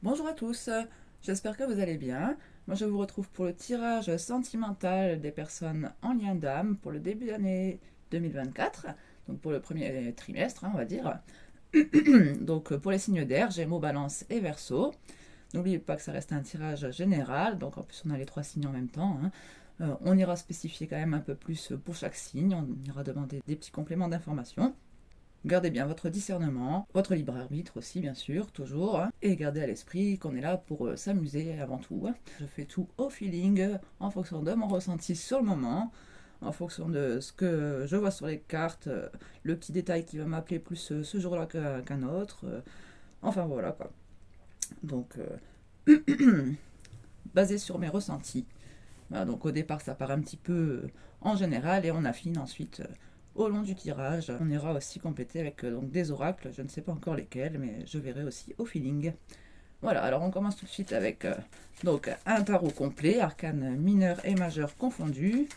Bonjour à tous, j'espère que vous allez bien. Moi je vous retrouve pour le tirage sentimental des personnes en lien d'âme pour le début d'année 2024, donc pour le premier trimestre, on va dire. Donc pour les signes d'air, Gémeaux, Balance et Verseau. N'oubliez pas que ça reste un tirage général, donc en plus on a les trois signes en même temps, hein. On ira spécifier quand même un peu plus pour chaque signe, on ira demander des petits compléments d'information. Gardez bien votre discernement, votre libre arbitre aussi, bien sûr, toujours. Et gardez à l'esprit qu'on est là pour s'amuser avant tout. Je fais tout au feeling, en fonction de mon ressenti sur le moment, en fonction de ce que je vois sur les cartes, le petit détail qui va m'appeler plus ce jour-là qu'un autre. Enfin voilà quoi. Donc, basé sur mes ressentis. Voilà, donc au départ, ça part un petit peu en général et on affine ensuite au long du tirage. On ira aussi compléter avec donc des oracles, je ne sais pas encore lesquels, mais je verrai aussi au feeling. Voilà, alors on commence tout de suite avec donc un tarot complet, arcanes mineurs et majeurs confondus.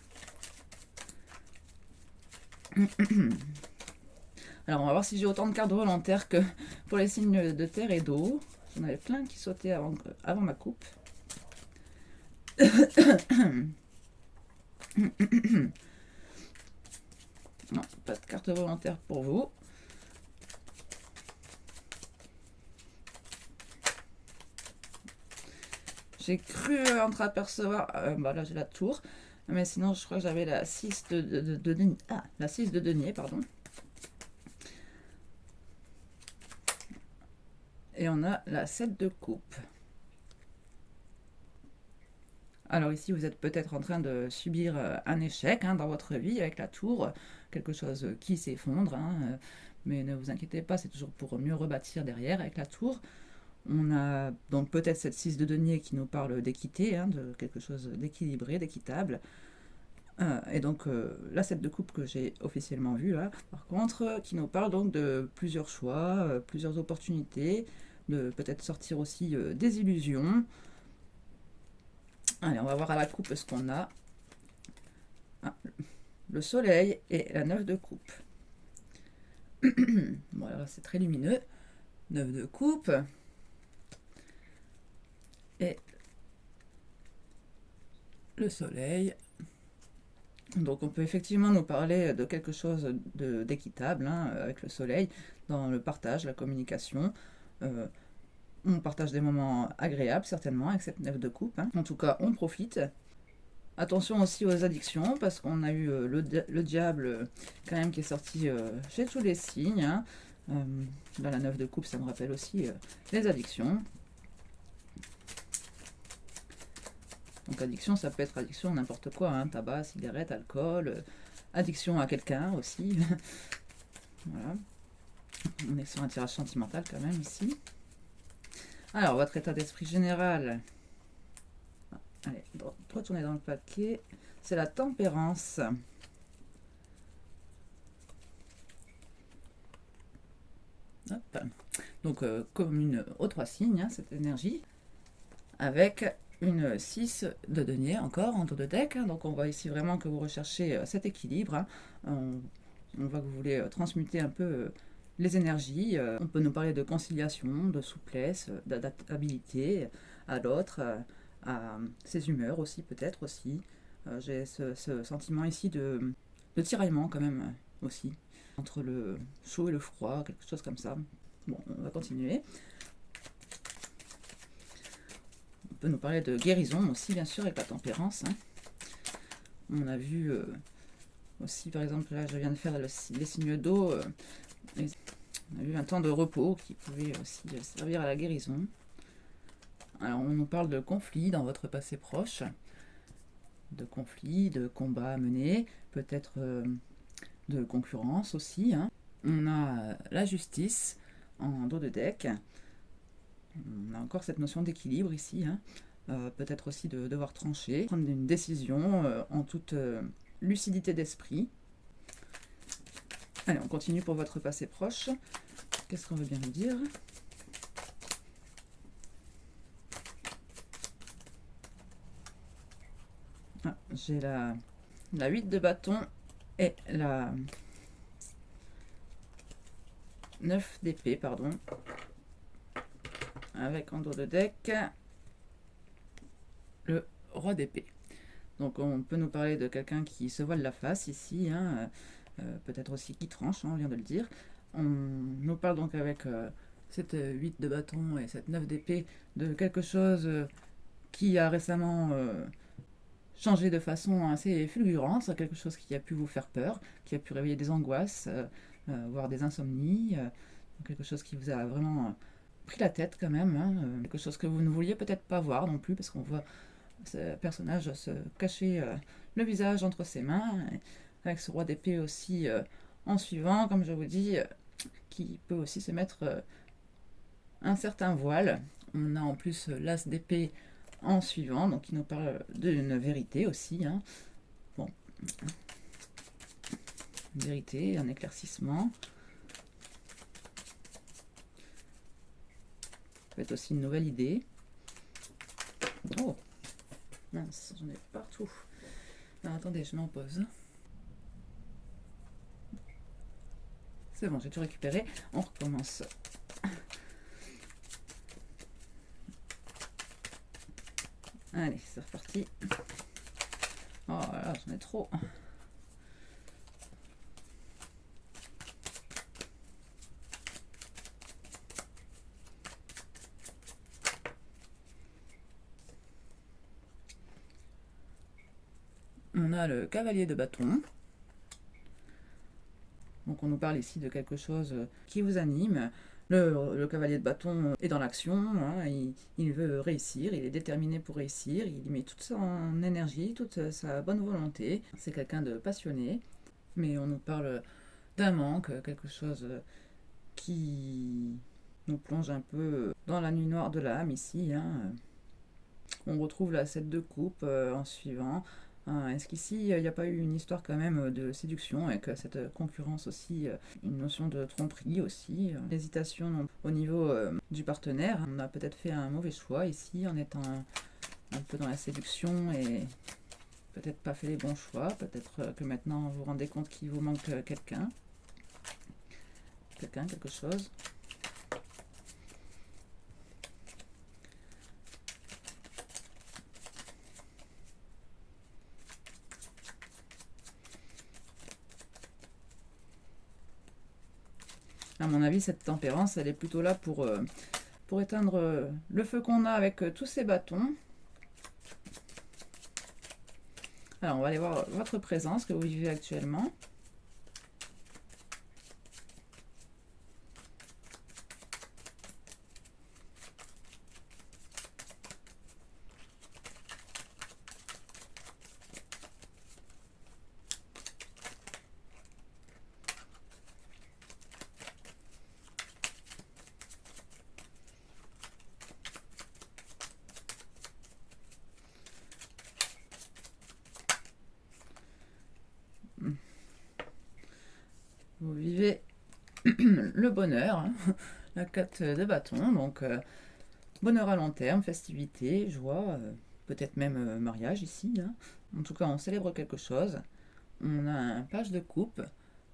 Alors on va voir si j'ai autant de cartes volontaires que pour les signes de terre et d'eau. J'en avais plein qui sautaient avant ma coupe. Non, pas de carte volontaire pour vous. J'ai cru entreapercevoir. Bah là, j'ai la tour. Mais sinon, je crois que j'avais la 6 de denier. Ah, la 6 de denier, pardon. Et on a la 7 de coupe. Alors ici, vous êtes peut-être en train de subir un échec dans votre vie avec la tour. Quelque chose qui s'effondre. Mais ne vous inquiétez pas, c'est toujours pour mieux rebâtir derrière avec la tour. On a donc peut-être cette 6 de denier qui nous parle d'équité, de quelque chose d'équilibré, d'équitable. Et donc la 7 de coupe que j'ai officiellement vue là, par contre, qui nous parle donc de plusieurs choix, plusieurs opportunités, de peut-être sortir aussi des illusions. Allez, on va voir à la coupe ce qu'on a. Ah, le soleil et la 9 de coupe. Bon, alors c'est très lumineux. 9 de coupe. Et le soleil. Donc on peut effectivement nous parler de quelque chose d'équitable avec le soleil dans le partage, la communication. On partage des moments agréables certainement avec cette 9 de coupe. En tout cas, on profite. Attention aussi aux addictions parce qu'on a eu le diable quand même qui est sorti chez tous les signes. Dans la 9 de coupe, ça me rappelle aussi les addictions. Donc addiction, ça peut être addiction à n'importe quoi, tabac, cigarette, alcool, addiction à quelqu'un aussi. Voilà. On est sur un tirage sentimental quand même ici. Alors, votre état d'esprit général. Allez, retournez dans le paquet. C'est la tempérance. Hop. Donc, commune aux trois signes, cette énergie. Avec une 6 de denier encore en dos de deck. Donc, on voit ici vraiment que vous recherchez cet équilibre. On voit que vous voulez transmuter un peu les énergies. On peut nous parler de conciliation, de souplesse, d'adaptabilité à l'autre, à ses humeurs aussi, peut-être aussi. J'ai ce sentiment ici de tiraillement quand même aussi, entre le chaud et le froid, quelque chose comme ça. Bon, on va continuer. On peut nous parler de guérison aussi, bien sûr, avec la tempérance. On a vu aussi, par exemple, là, je viens de faire les signes d'eau. On a vu un temps de repos qui pouvait aussi servir à la guérison. Alors, on nous parle de conflits dans votre passé proche, de conflits, de combats à mener, peut-être de concurrence aussi. On a la justice en dos de deck. On a encore cette notion d'équilibre ici. Peut-être aussi de devoir trancher, prendre une décision en toute lucidité d'esprit. Allez, on continue pour votre passé proche. Qu'est-ce qu'on veut bien nous dire? J'ai la 8 de bâton et la 9 d'épée, pardon. avec en dos de deck le roi d'épée. Donc on peut nous parler de quelqu'un qui se voile la face ici, hein, peut-être aussi qui tranche, hein, on vient de le dire. On nous parle donc avec cette 8 de bâton et cette 9 d'épée de quelque chose qui a récemment changé de façon assez fulgurante, quelque chose qui a pu vous faire peur, qui a pu réveiller des angoisses, voire des insomnies, quelque chose qui vous a vraiment pris la tête quand même, hein, quelque chose que vous ne vouliez peut-être pas voir non plus, parce qu'on voit ce personnage se cacher le visage entre ses mains, avec ce roi d'épée aussi en suivant, comme je vous dis, qui peut aussi se mettre un certain voile. On a en plus l'as d'épée en suivant, donc il nous parle d'une vérité aussi. Hein. Bon, une vérité, un éclaircissement. Ça peut être aussi une nouvelle idée. Oh, mince, j'en ai partout. Alors, attendez, je m'en pose. C'est bon, j'ai tout récupéré. On recommence. Allez, c'est reparti. Oh là, j'en ai trop. On a le cavalier de bâton. Donc on nous parle ici de quelque chose qui vous anime. Le cavalier de bâton est dans l'action, hein, il veut réussir, il est déterminé pour réussir, il y met toute son énergie, toute sa bonne volonté. C'est quelqu'un de passionné, mais on nous parle d'un manque, quelque chose qui nous plonge un peu dans la nuit noire de l'âme ici. Hein. On retrouve la 7 de coupe en suivant. Est-ce qu'ici, il n'y a pas eu une histoire quand même de séduction avec cette concurrence aussi, une notion de tromperie aussi, l'hésitation au niveau du partenaire. On a peut-être fait un mauvais choix ici en étant un peu dans la séduction et peut-être pas fait les bons choix. Peut-être que maintenant vous vous rendez compte qu'il vous manque quelqu'un, quelque chose. À mon avis, cette tempérance, elle est plutôt là pour éteindre le feu qu'on a avec tous ces bâtons. Alors, on va aller voir votre présence que vous vivez actuellement. Vous vivez le bonheur, hein, la 4 de bâton, donc bonheur à long terme, festivité, joie, peut-être même mariage ici. Hein. En tout cas, on célèbre quelque chose. On a un page de coupe,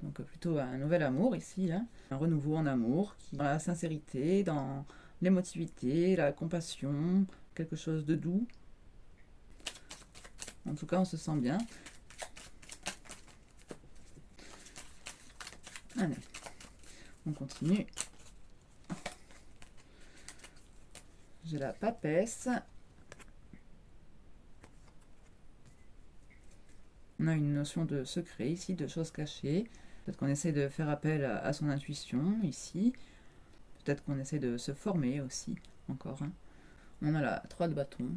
donc plutôt un nouvel amour ici, hein. Un renouveau en amour, dans la sincérité, dans l'émotivité, la compassion, quelque chose de doux. En tout cas, on se sent bien. Allez, on continue. J'ai la papesse. On a une notion de secret ici, de choses cachées. Peut-être qu'on essaie de faire appel à son intuition ici. Peut-être qu'on essaie de se former aussi, encore. Hein. On a la 3 de bâton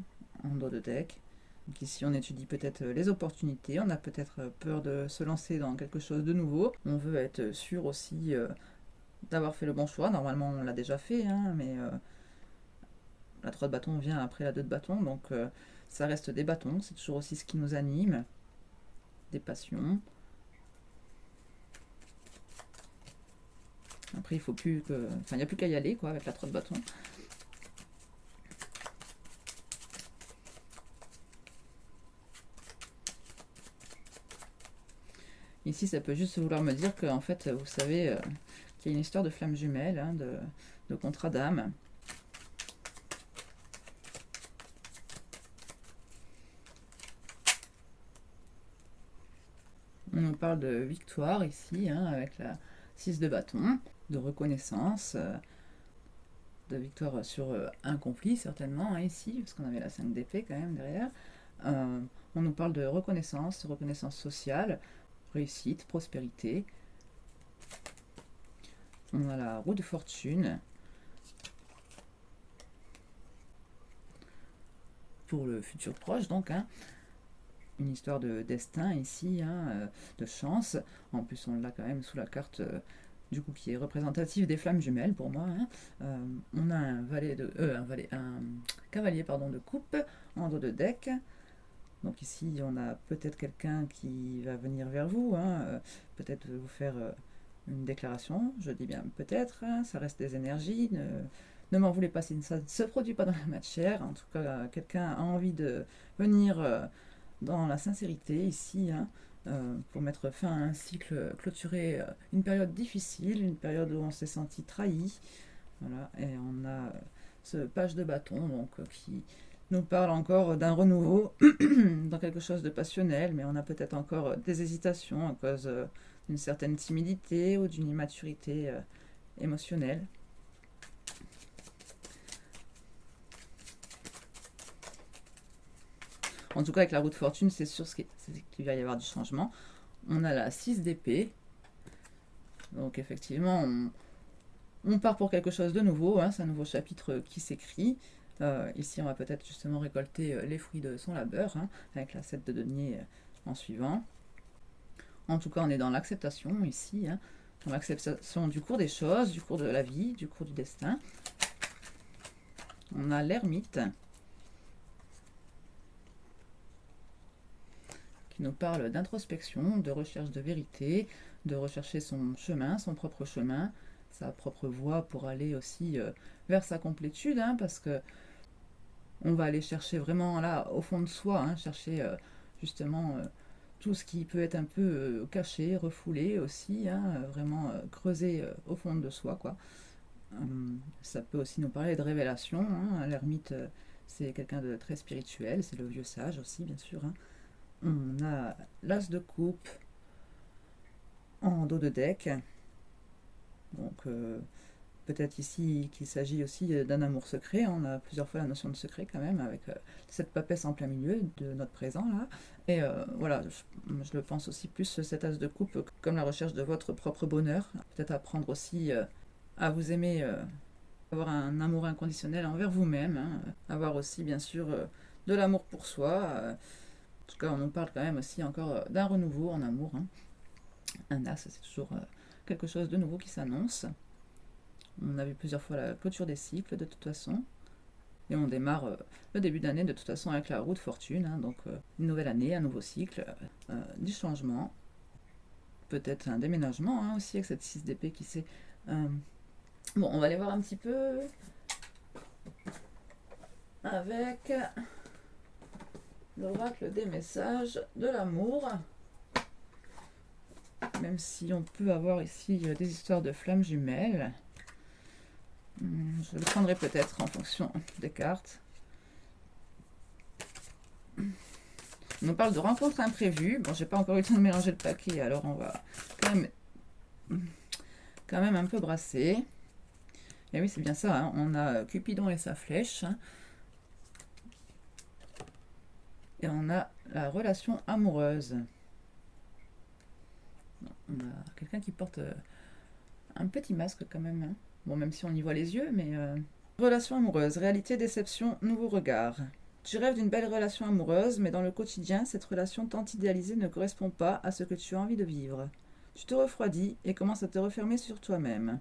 en dos de deck. Donc ici, on étudie peut-être les opportunités. On a peut-être peur de se lancer dans quelque chose de nouveau. On veut être sûr aussi d'avoir fait le bon choix. Normalement, on l'a déjà fait, hein, mais la 3 de bâton vient après la 2 de bâton. Donc, ça reste des bâtons. C'est toujours aussi ce qui nous anime. Des passions. Après, il faut plus que... Enfin, il n'y a plus qu'à y aller, quoi, avec la 3 de bâton. Ici, ça peut juste vouloir me dire que, en fait, vous savez qu'il y a une histoire de flamme jumelle, hein, de contrat d'âme. On nous parle de victoire ici, hein, avec la 6 de bâton, de reconnaissance, de victoire sur un conflit certainement, hein, ici, parce qu'on avait la 5 d'épée quand même derrière. On nous parle de reconnaissance sociale, réussite, prospérité. On a la roue de fortune pour le futur proche, donc, hein. Une histoire de destin ici, hein, de chance. En plus, on l'a quand même sous la carte du coup qui est représentative des flammes jumelles pour moi, hein. On a un cavalier pardon, de coupe en dos de deck. Donc ici, on a peut-être quelqu'un qui va venir vers vous, hein, peut-être vous faire une déclaration. Je dis bien peut-être, hein, ça reste des énergies. Ne m'en voulez pas si ça ne se produit pas dans la matière. En tout cas, quelqu'un a envie de venir dans la sincérité ici, hein, pour mettre fin à un cycle, clôturer une période difficile, une période où on s'est senti trahi. Voilà, et on a ce page de bâton donc, qui nous parle encore d'un renouveau dans quelque chose de passionnel, mais on a peut-être encore des hésitations à cause d'une certaine timidité ou d'une immaturité émotionnelle. En tout cas, avec la roue de fortune, c'est sûr qu'il va y avoir du changement. On a la 6 d'épée. Donc effectivement, on part pour quelque chose de nouveau, hein, c'est un nouveau chapitre qui s'écrit. Ici, on va peut-être justement récolter les fruits de son labeur, hein, avec la 7 de denier en suivant. En tout cas, on est dans l'acceptation ici, hein, dans l'acceptation du cours des choses, du cours de la vie, du cours du destin. On a l'ermite, qui nous parle d'introspection, de recherche de vérité, de rechercher son chemin, son propre chemin, sa propre voie pour aller aussi vers sa complétude, hein, parce que on va aller chercher vraiment là au fond de soi, hein, chercher justement tout ce qui peut être un peu caché, refoulé aussi, hein, vraiment creuser au fond de soi, quoi. Ça peut aussi nous parler de révélation, hein. L'ermite, c'est quelqu'un de très spirituel, c'est le vieux sage aussi, bien sûr, hein. On a l'as de coupe en dos de deck. Donc peut-être ici qu'il s'agit aussi d'un amour secret. On a plusieurs fois la notion de secret quand même, avec cette papesse en plein milieu de notre présent là. Et voilà, je le pense aussi plus cet as de coupe comme la recherche de votre propre bonheur. Peut-être apprendre aussi à vous aimer, avoir un amour inconditionnel envers vous-même, hein. Avoir aussi bien sûr de l'amour pour soi. En tout cas, on nous parle quand même aussi encore d'un renouveau en amour, hein. Un as, c'est toujours quelque chose de nouveau qui s'annonce. On a vu plusieurs fois la clôture des cycles de toute façon. Et on démarre le début d'année de toute façon avec la roue de fortune, hein, donc une nouvelle année, un nouveau cycle, du changement. Peut-être un déménagement, hein, aussi avec cette 6 d'épée qui sait. Bon, on va aller voir un petit peu avec l'oracle des messages de l'amour. Même si on peut avoir ici des histoires de flammes jumelles. Je le prendrai peut-être en fonction des cartes. On nous parle de rencontres imprévues. Bon, j'ai pas encore eu le temps de mélanger le paquet, alors on va quand même un peu brasser. Et oui, c'est bien ça, hein. On a Cupidon et sa flèche. Et on a la relation amoureuse. On a quelqu'un qui porte un petit masque quand même, hein. Bon, même si on y voit les yeux, mais... Relation amoureuse, réalité, déception, nouveau regard. Tu rêves d'une belle relation amoureuse, mais dans le quotidien, cette relation tant idéalisée ne correspond pas à ce que tu as envie de vivre. Tu te refroidis et commences à te refermer sur toi-même.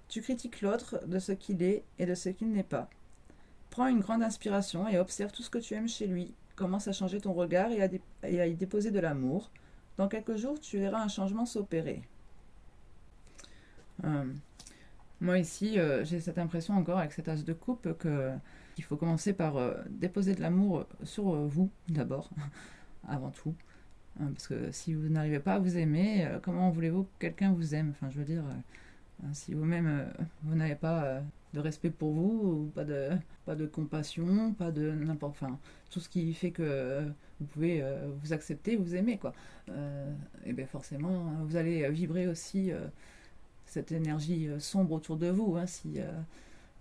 Tu critiques l'autre de ce qu'il est et de ce qu'il n'est pas. Prends une grande inspiration et observe tout ce que tu aimes chez lui. Commence à changer ton regard et à y déposer de l'amour. Dans quelques jours, tu verras un changement s'opérer. Moi ici, j'ai cette impression encore avec cet as de coupe qu'il faut commencer par déposer de l'amour sur vous d'abord, avant tout. Parce que si vous n'arrivez pas à vous aimer, comment voulez-vous que quelqu'un vous aime? Enfin, je veux dire, si vous-même vous n'avez pas de respect pour vous, pas de compassion, pas de n'importe, enfin, tout ce qui fait que vous pouvez vous accepter, vous aimer, quoi. Et bien forcément, vous allez vibrer aussi cette énergie sombre autour de vous, hein, si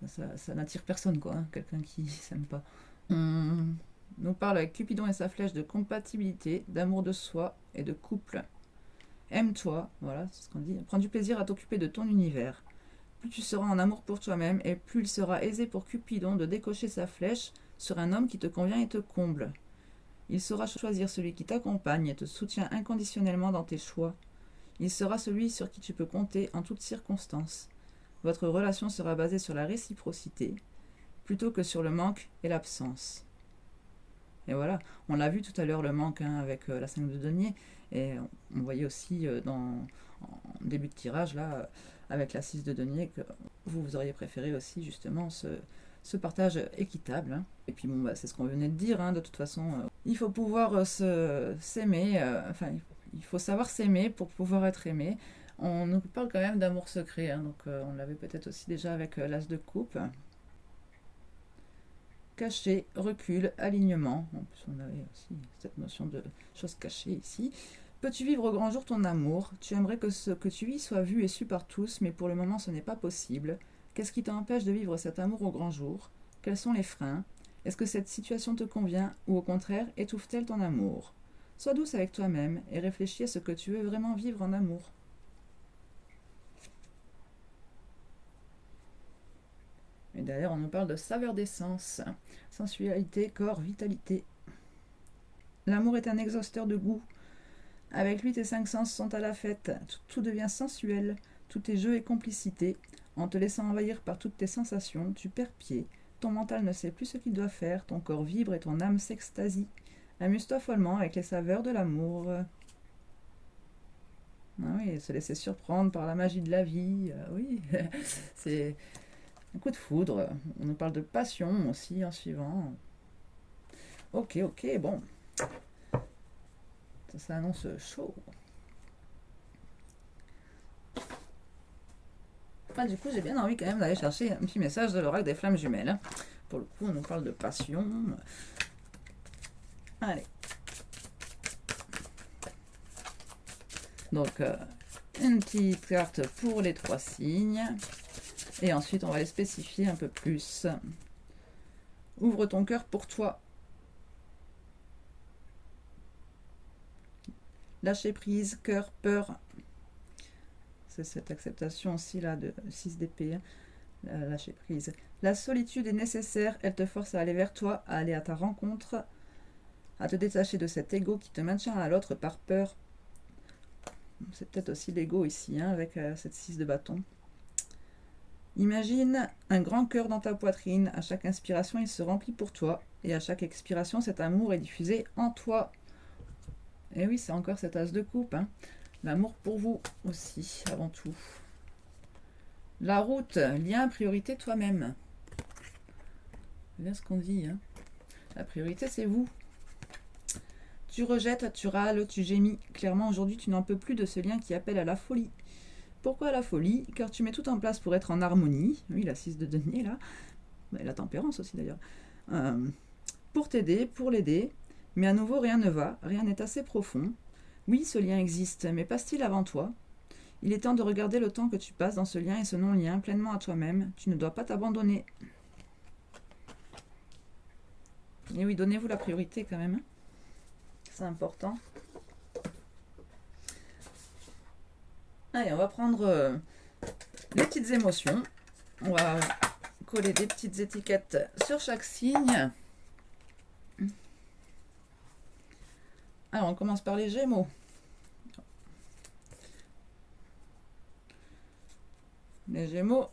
ça n'attire personne, quoi, hein, quelqu'un qui s'aime pas. On nous parle avec Cupidon et sa flèche de compatibilité, d'amour de soi et de couple. Aime-toi, voilà, c'est ce qu'on dit. Prends du plaisir à t'occuper de ton univers. Plus tu seras en amour pour toi-même, et plus il sera aisé pour Cupidon de décocher sa flèche sur un homme qui te convient et te comble. Il saura choisir celui qui t'accompagne et te soutient inconditionnellement dans tes choix. Il sera celui sur qui tu peux compter en toutes circonstances. Votre relation sera basée sur la réciprocité, plutôt que sur le manque et l'absence. Et voilà, on l'a vu tout à l'heure, le manque, hein, avec la 5 de denier, et on voyait aussi en début de tirage, là, avec la 6 de denier, que vous auriez préféré aussi justement ce partage équitable, hein. Et puis bon, c'est ce qu'on venait de dire, hein, de toute façon, il faut pouvoir s'aimer, enfin, il faut savoir s'aimer pour pouvoir être aimé. On nous parle quand même d'amour secret, hein, donc on l'avait peut-être aussi déjà avec l'as de coupe. Caché, recul, alignement. En plus, on avait aussi cette notion de choses cachées ici. Peux-tu vivre au grand jour ton amour? Tu aimerais que ce que tu vis soit vu et su par tous, mais pour le moment ce n'est pas possible. Qu'est-ce qui t'empêche de vivre cet amour au grand jour? Quels sont les freins? Est-ce que cette situation te convient ou au contraire étouffe-t-elle ton amour? Sois douce avec toi-même et réfléchis à ce que tu veux vraiment vivre en amour. Et d'ailleurs, on nous parle de saveur d'essence, sensualité, corps, vitalité. L'amour est un exhausteur de goût. Avec lui, tes 5 sens sont à la fête. Tout devient sensuel. Tout est jeu et complicité. En te laissant envahir par toutes tes sensations, tu perds pied. Ton mental ne sait plus ce qu'il doit faire. Ton corps vibre et ton âme s'extasie. Amuse-toi follement avec les saveurs de l'amour. Ah oui, se laisser surprendre par la magie de la vie. Oui, c'est un coup de foudre. On nous parle de passion aussi en suivant. Ok, bon. Ça annonce chaud. Ah, du coup, j'ai bien envie quand même d'aller chercher un petit message de l'oracle des flammes jumelles, hein. Pour le coup, on nous parle de passion. Allez. Donc, une petite carte pour les 3 signes. Et ensuite, on va les spécifier un peu plus. Ouvre ton cœur pour toi. Lâcher prise, cœur, peur. C'est cette acceptation aussi là de 6 d'épée. Lâcher prise. La solitude est nécessaire, elle te force à aller vers toi, à aller à ta rencontre, à te détacher de cet ego qui te maintient à l'autre par peur. C'est peut-être aussi l'ego ici, hein, avec cette 6 de bâton. Imagine un grand cœur dans ta poitrine. À chaque inspiration, il se remplit pour toi. Et à chaque expiration, cet amour est diffusé en toi. Et oui, c'est encore cet as de coupe, hein. L'amour pour vous aussi, avant tout. La route, lien, priorité, toi-même. C'est bien ce qu'on dit, hein. La priorité, c'est vous. Tu rejettes, tu râles, tu gémis. Clairement, aujourd'hui, tu n'en peux plus de ce lien qui appelle à la folie. Pourquoi la folie? Car tu mets tout en place pour être en harmonie. Oui, la 6 de denier, là. Et la tempérance aussi, d'ailleurs. Pour t'aider, pour l'aider. Mais à nouveau, rien ne va. Rien n'est assez profond. Oui, ce lien existe, mais passe-t-il avant toi? Il est temps de regarder le temps que tu passes dans ce lien et ce non-lien pleinement à toi-même. Tu ne dois pas t'abandonner. Et oui, donnez-vous la priorité quand même, hein. C'est important. Allez, on va prendre les petites émotions. On va coller des petites étiquettes sur chaque signe. Alors, on commence par les Gémeaux. Les Gémeaux,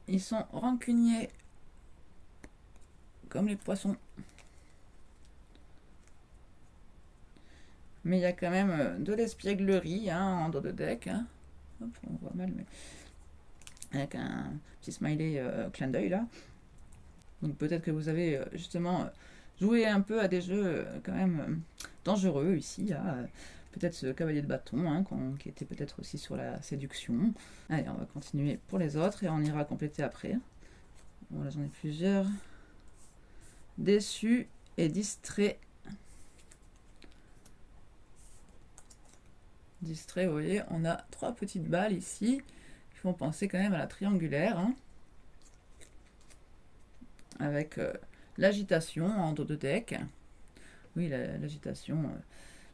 ils sont rancuniers comme les poissons. Mais il y a quand même de l'espièglerie, hein, en dos de deck, hein. Hop, on voit mal, mais avec un petit smiley clin d'œil là. Donc peut-être que vous avez justement joué un peu à des jeux quand même dangereux ici, là, peut-être ce cavalier de bâton, hein, qui était peut-être aussi sur la séduction. Allez, on va continuer pour les autres et on ira compléter après. Bon, là j'en ai plusieurs. Déçu et distrait. Distrait, vous voyez, on a 3 petites balles ici qui font penser quand même à la triangulaire, hein, avec l'agitation en dos de deck. Oui, l'agitation,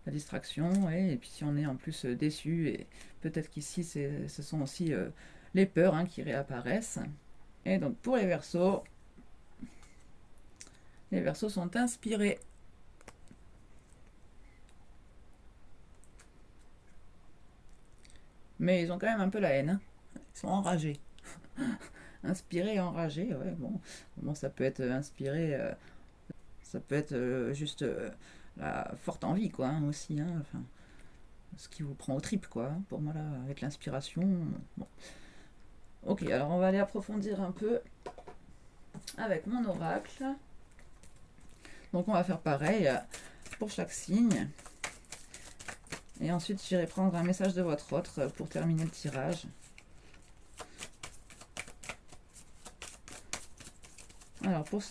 la distraction, et puis si on est en plus déçu, et peut-être qu'ici ce sont aussi les peurs, hein, qui réapparaissent. Et donc pour les Verseaux sont inspirés. Mais ils ont quand même un peu la haine, hein. Ils sont enragés. Inspiré et enragé, ouais, bon, ça peut être inspiré, ça peut être juste la forte envie, quoi, hein, aussi, hein, enfin, ce qui vous prend aux tripes, quoi, hein, pour moi, là, avec l'inspiration. Bon. Ok, alors on va aller approfondir un peu avec mon oracle. Donc on va faire pareil pour chaque signe. Et ensuite, j'irai prendre un message de votre autre pour terminer le tirage. Alors, pour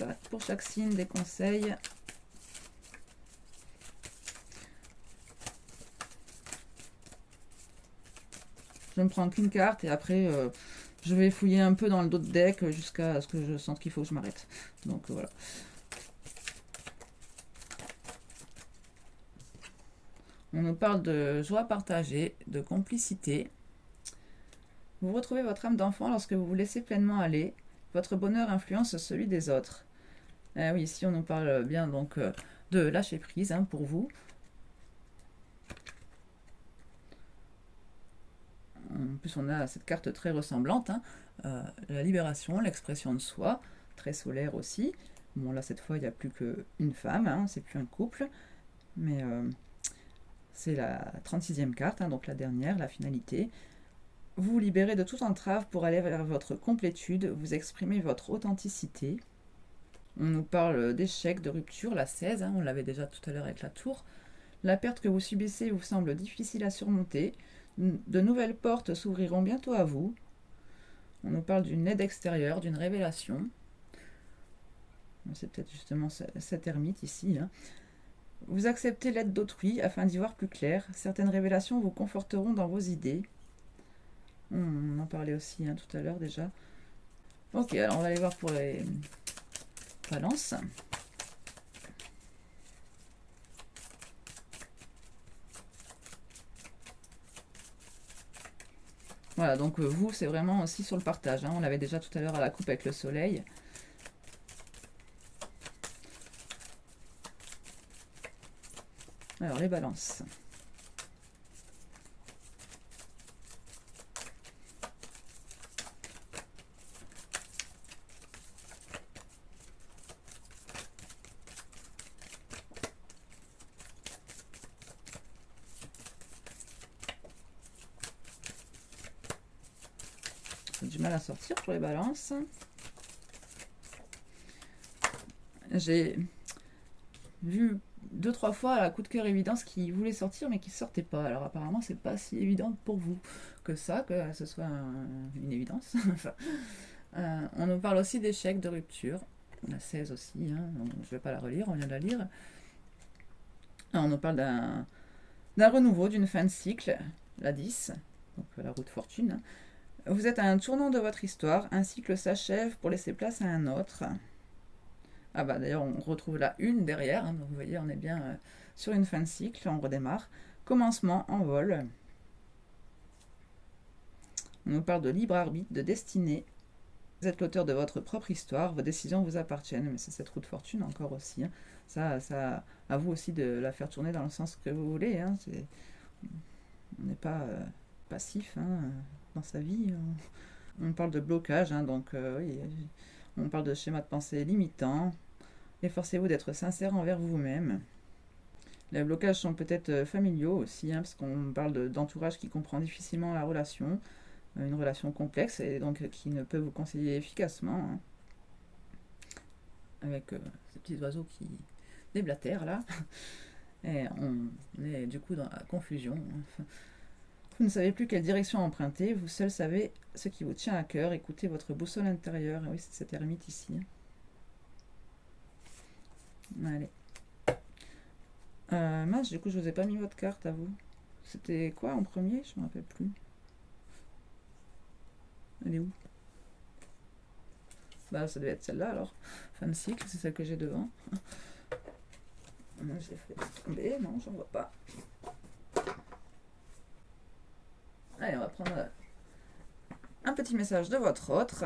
chaque signe, des conseils. Je ne prends qu'une carte et après, je vais fouiller un peu dans le dos de deck jusqu'à ce que je sente qu'il faut que je m'arrête. Donc, voilà. On nous parle de joie partagée, de complicité. Vous retrouvez votre âme d'enfant lorsque vous vous laissez pleinement aller. Votre bonheur influence celui des autres. Oui, ici on nous parle bien donc de lâcher prise, hein, pour vous. En plus on a cette carte très ressemblante, hein, la libération, l'expression de soi, très solaire aussi. Bon là cette fois il n'y a plus qu'une femme, hein, c'est plus un couple, mais c'est la 36e carte, hein, donc la dernière, la finalité. Vous vous libérez de toute entrave pour aller vers votre complétude, vous exprimez votre authenticité. On nous parle d'échec, de rupture, la 16, hein, on l'avait déjà tout à l'heure avec la tour. La perte que vous subissez vous semble difficile à surmonter. De nouvelles portes s'ouvriront bientôt à vous. On nous parle d'une aide extérieure, d'une révélation. C'est peut-être justement cet ermite ici, hein. Vous acceptez l'aide d'autrui afin d'y voir plus clair. Certaines révélations vous conforteront dans vos idées. On en parlait aussi, hein, tout à l'heure déjà. Ok, alors on va aller voir pour les balances. Voilà, donc vous, c'est vraiment aussi sur le partage, hein. On l'avait déjà tout à l'heure à la coupe avec le soleil. Alors, les balances. J'ai du mal à sortir pour les balances. J'ai vu 2-3 fois à la coup de cœur évidence qui voulait sortir mais qui ne sortait pas. Alors apparemment c'est pas si évident pour vous que ça, que ce soit une évidence. Enfin, on nous parle aussi d'échecs, de rupture. La 16 aussi, hein. Je ne vais pas la relire, on vient de la lire. Alors, on nous parle d'un renouveau, d'une fin de cycle, la 10, donc la roue de fortune. Vous êtes à un tournant de votre histoire, un cycle s'achève pour laisser place à un autre. Ah bah d'ailleurs on retrouve la une derrière, hein, donc vous voyez on est bien sur une fin de cycle, on redémarre. Commencement en vol. On nous parle de libre arbitre, de destinée. Vous êtes l'auteur de votre propre histoire, vos décisions vous appartiennent, mais c'est cette roue de fortune encore aussi, hein. Ça à vous aussi de la faire tourner dans le sens que vous voulez, hein. On n'est pas passif, hein, dans sa vie. On parle de blocage, hein, donc oui, on parle de schéma de pensée limitant. Efforcez-vous d'être sincère envers vous-même. Les blocages sont peut-être familiaux aussi, hein, parce qu'on parle d'entourage qui comprend difficilement la relation, une relation complexe, et donc qui ne peut vous conseiller efficacement, hein, avec ces petits oiseaux qui déblatèrent là. Et on est du coup dans la confusion. Vous ne savez plus quelle direction emprunter, vous seul savez ce qui vous tient à cœur, écoutez votre boussole intérieure. Ah oui, c'est cette ermite ici. Allez. Mince, du coup, je vous ai pas mis votre carte à vous. C'était quoi en premier? Je me rappelle plus. Elle est où? Bah, ça devait être celle-là alors. Fin de cycle, c'est celle que j'ai devant. Je l'ai fait tomber, non, j'en vois pas. Allez, on va prendre un petit message de votre autre.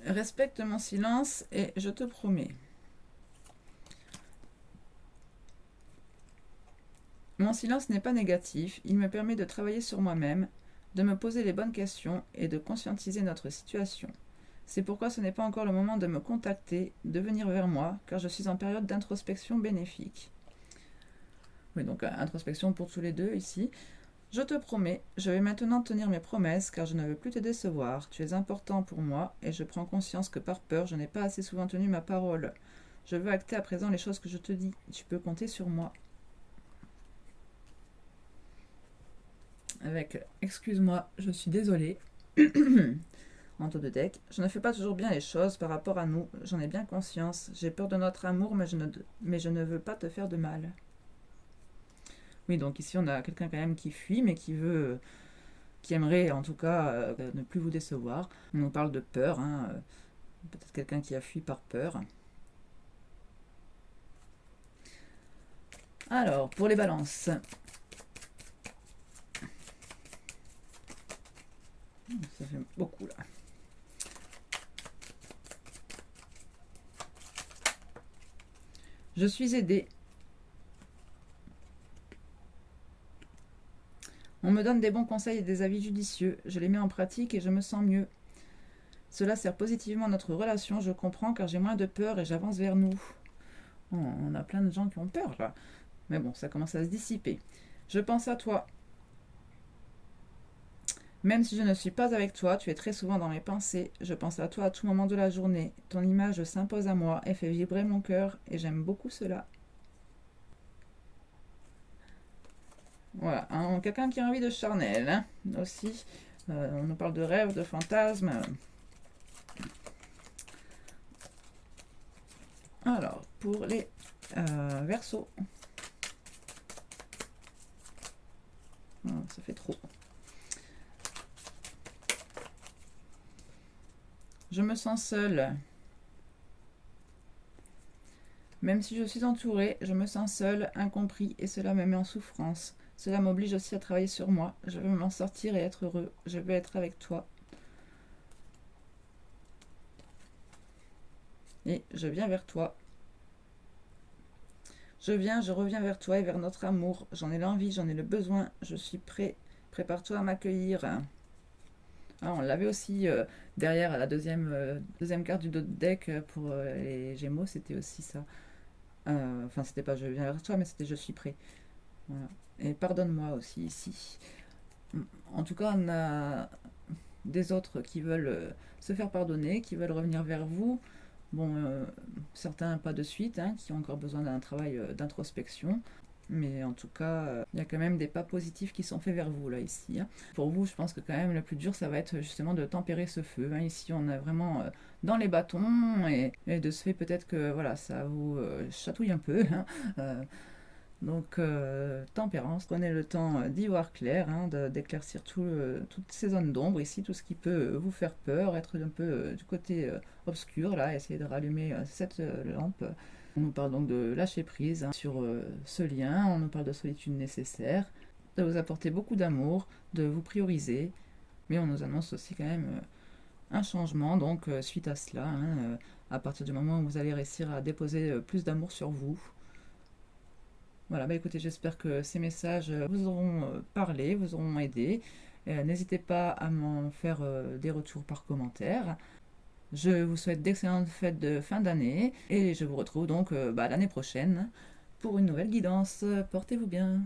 Respecte mon silence et je te promets. Mon silence n'est pas négatif, il me permet de travailler sur moi-même, de me poser les bonnes questions et de conscientiser notre situation. C'est pourquoi ce n'est pas encore le moment de me contacter, de venir vers moi, car je suis en période d'introspection bénéfique. Oui, donc introspection pour tous les deux ici. Je te promets, je vais maintenant tenir mes promesses, car je ne veux plus te décevoir. Tu es important pour moi, et je prends conscience que par peur, je n'ai pas assez souvent tenu ma parole. Je veux acter à présent les choses que je te dis. Tu peux compter sur moi. Avec excuse-moi, je suis désolée. En taux de deck, je ne fais pas toujours bien les choses par rapport à nous, j'en ai bien conscience. J'ai peur de notre amour, mais je ne veux pas te faire de mal. Oui, donc ici on a quelqu'un quand même qui fuit, mais qui aimerait en tout cas ne plus vous décevoir. On nous parle de peur, hein, peut-être quelqu'un qui a fui par peur. Alors, pour les balances. Ça fait beaucoup là. Je suis aidée. On me donne des bons conseils et des avis judicieux. Je les mets en pratique et je me sens mieux. Cela sert positivement à notre relation, je comprends, car j'ai moins de peur et j'avance vers nous. Oh, on a plein de gens qui ont peur là. Mais bon, ça commence à se dissiper. Je pense à toi. Même si je ne suis pas avec toi, tu es très souvent dans mes pensées. Je pense à toi à tout moment de la journée. Ton image s'impose à moi et fait vibrer mon cœur, et j'aime beaucoup cela. Voilà, hein, quelqu'un qui a envie de charnel, hein, aussi. On nous parle de rêves, de fantasmes. Alors, pour les Verseaux. Oh, ça fait trop. Je me sens seule. Même si je suis entourée, je me sens seule, incompris, et cela me met en souffrance. Cela m'oblige aussi à travailler sur moi. Je veux m'en sortir et être heureux. Je veux être avec toi. Et je viens vers toi. Je reviens vers toi et vers notre amour. J'en ai l'envie, j'en ai le besoin. Je suis prêt. Prépare-toi à m'accueillir. Ah, on l'avait aussi derrière à la deuxième carte du dos de deck pour les Gémeaux, c'était aussi ça. Enfin, c'était pas je viens vers toi, mais c'était je suis prêt. Voilà. Et pardonne-moi aussi ici. En tout cas, on a des autres qui veulent se faire pardonner, qui veulent revenir vers vous. Bon, certains pas de suite, hein, qui ont encore besoin d'un travail d'introspection. Mais en tout cas, il y a quand même des pas positifs qui sont faits vers vous, là, ici. Hein. Pour vous, je pense que quand même, le plus dur, ça va être justement de tempérer ce feu. Hein. Ici, on est vraiment dans les bâtons, et de ce fait, peut-être que voilà, ça vous chatouille un peu. Hein. Donc, tempérance, prenez le temps d'y voir clair, hein, d'éclaircir toutes ces zones d'ombre ici, tout ce qui peut vous faire peur, être un peu du côté obscur, là, essayer de rallumer cette lampe. On nous parle donc de lâcher prise hein, sur ce lien, on nous parle de solitude nécessaire, de vous apporter beaucoup d'amour, de vous prioriser, mais on nous annonce aussi quand même un changement, donc suite à cela, hein, à partir du moment où vous allez réussir à déposer plus d'amour sur vous. Voilà, bah écoutez, j'espère que ces messages vous auront parlé, vous auront aidé. N'hésitez pas à m'en faire des retours par commentaire. Je vous souhaite d'excellentes fêtes de fin d'année et je vous retrouve donc l'année prochaine pour une nouvelle guidance. Portez-vous bien.